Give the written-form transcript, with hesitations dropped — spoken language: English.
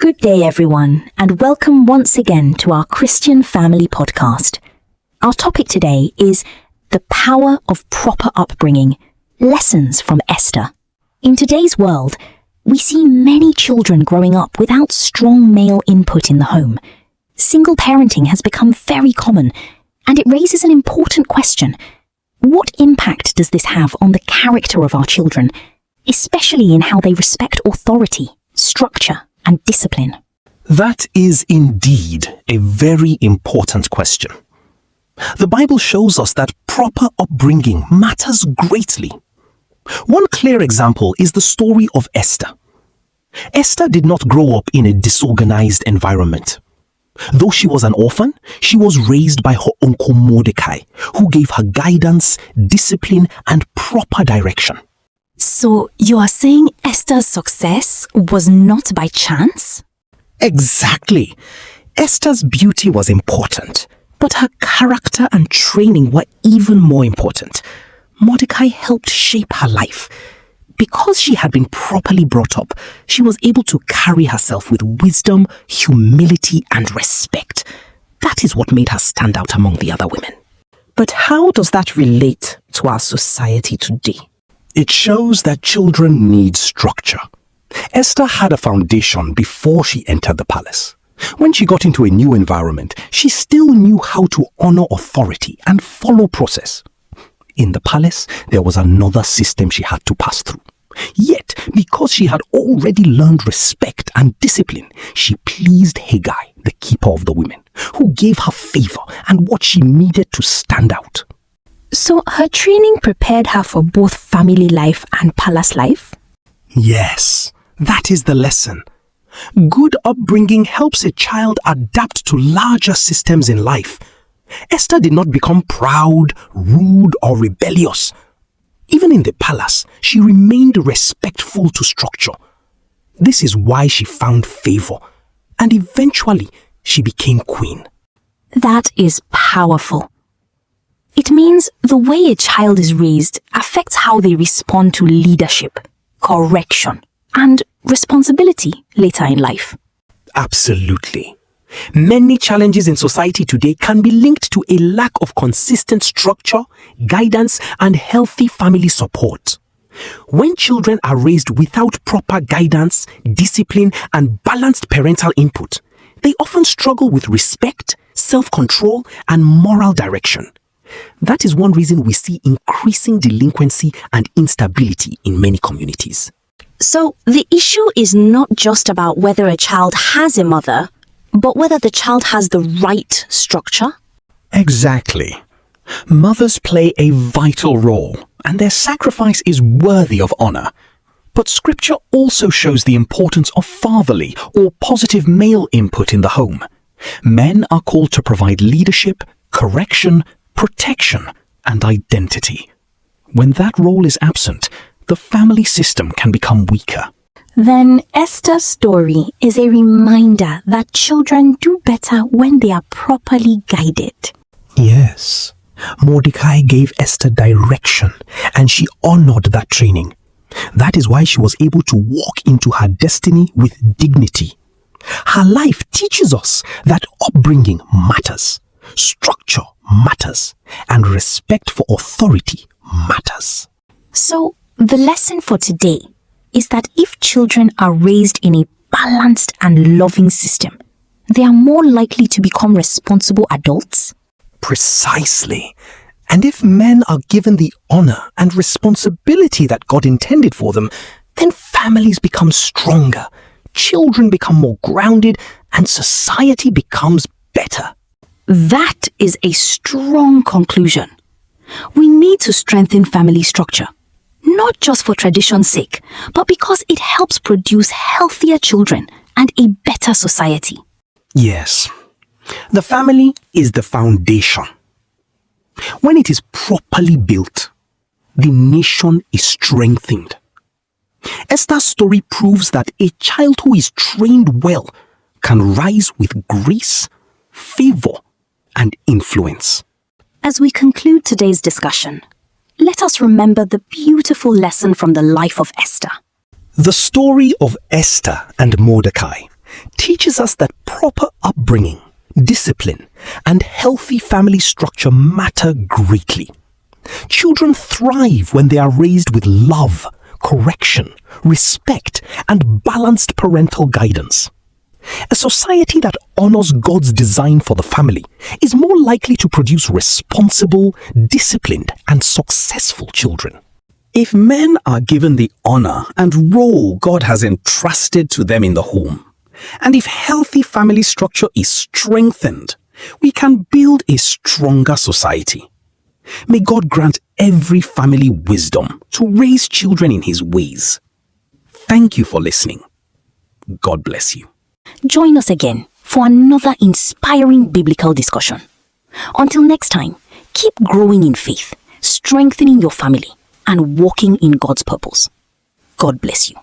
Good day, everyone, and welcome once again to our Christian Family Podcast. Our topic today is the power of proper upbringing, lessons from Esther. In today's world, we see many children growing up without strong male input in the home. Single parenting has become very common, and it raises an important question. What impact does this have on the character of our children, especially in how they respect authority, structure, and discipline? That is indeed a very important question. The Bible shows us that proper upbringing matters greatly. One clear example is the story of Esther. Esther did not grow up in a disorganized environment. Though she was an orphan, she was raised by her uncle Mordecai, who gave her guidance, discipline, and proper direction. So you are saying Esther's success was not by chance? Exactly. Esther's beauty was important, but her character and training were even more important. Mordecai helped shape her life. Because she had been properly brought up, she was able to carry herself with wisdom, humility, and respect. That is what made her stand out among the other women. But how does that relate to our society today? It shows that children need structure. Esther had a foundation before she entered the palace. When she got into a new environment, she still knew how to honor authority and follow process. In the palace, there was another system she had to pass through. Yet, because she had already learned respect and discipline, she pleased Haggai, the keeper of the women, who gave her favor and what she needed to stand out. So her training prepared her for both family life and palace life? Yes, that is the lesson. Good upbringing helps a child adapt to larger systems in life. Esther did not become proud, rude, or rebellious. Even in the palace, she remained respectful to structure. This is why she found favor, and eventually she became queen. That is powerful. It means the way a child is raised affects how they respond to leadership, correction, and responsibility later in life. Absolutely. Many challenges in society today can be linked to a lack of consistent structure, guidance, and healthy family support. When children are raised without proper guidance, discipline, and balanced parental input, they often struggle with respect, self-control, and moral direction. That is one reason we see increasing delinquency and instability in many communities. So the issue is not just about whether a child has a mother, but whether the child has the right structure? Exactly. Mothers play a vital role, and their sacrifice is worthy of honor. But Scripture also shows the importance of fatherly or positive male input in the home. Men are called to provide leadership, correction, protection, and identity. When that role is absent, the family system can become weaker. Then Esther's story is a reminder that children do better when they are properly guided. Yes, Mordecai gave Esther direction, and she honored that training. That is why she was able to walk into her destiny with dignity. Her life teaches us that upbringing matters, structure matters, and respect for authority matters. So, the lesson for today is that if children are raised in a balanced and loving system, they are more likely to become responsible adults. Precisely. And if men are given the honor and responsibility that God intended for them, then families become stronger, children become more grounded, and society becomes better. That is a strong conclusion. We need to strengthen family structure, not just for tradition's sake, but because it helps produce healthier children and a better society. Yes, the family is the foundation. When it is properly built, the nation is strengthened. Esther's story proves that a child who is trained well can rise with grace, favor, and influence. As we conclude today's discussion, let us remember the beautiful lesson from the life of Esther. The story of Esther and Mordecai teaches us that proper upbringing, discipline, and healthy family structure matter greatly. Children thrive when they are raised with love, correction, respect, and balanced parental guidance. A society that honors God's design for the family is more likely to produce responsible, disciplined, and successful children. If men are given the honor and role God has entrusted to them in the home, and if healthy family structure is strengthened, we can build a stronger society. May God grant every family wisdom to raise children in His ways. Thank you for listening. God bless you. Join us again for another inspiring biblical discussion. Until next time, keep growing in faith, strengthening your family, and walking in God's purpose. God bless you.